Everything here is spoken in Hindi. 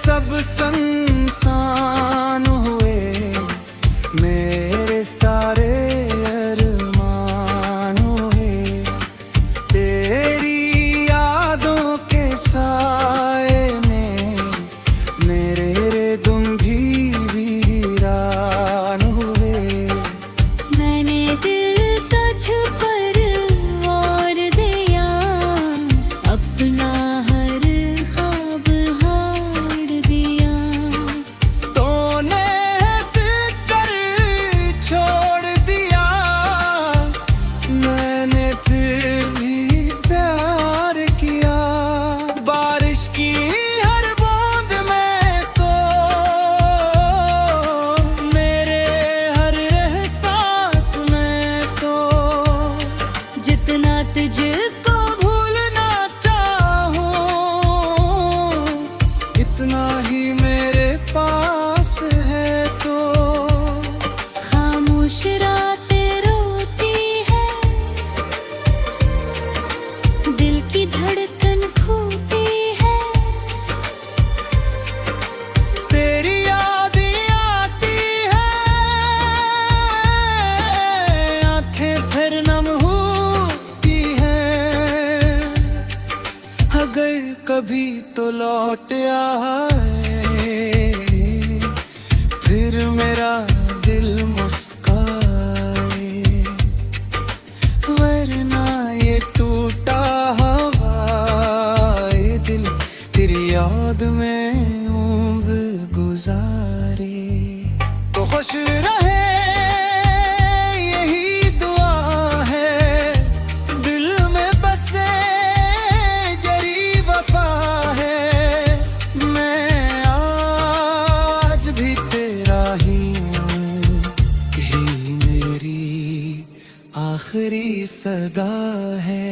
सब संसान हुए, मेरे सारे अरमान हुए। तेरी यादों के साए में मेरे रिदम भी वीरान हुए। मैंने दिल तुझ पर और दिया, अपना हर ख्वाब हार दिया। तूने हंस कर छोड़ दिया, मैंने फिर भी प्यार किया। बारिश की हर बूंद में तो मेरे हर एहसास में तो जितना तुझको भूलना चाहूं, इतना ही मेरे पास है। तो खामोश रातें रोती है, दिल की धड़कन खोती है। तेरी याद आती है, आंखें फिर नम होती हैं। अगर कभी तो लौट आए, फिर मेरा दिल मुस्काए। वरना ये टूटा हवाए दिल तेरी याद में उम्र गुजारे। तो खुश रहे यही दुआ है, दिल में बसे जरी वफा है। मैं आज भी तेरा ही हूँ, यही मेरी आखिरी सदा है।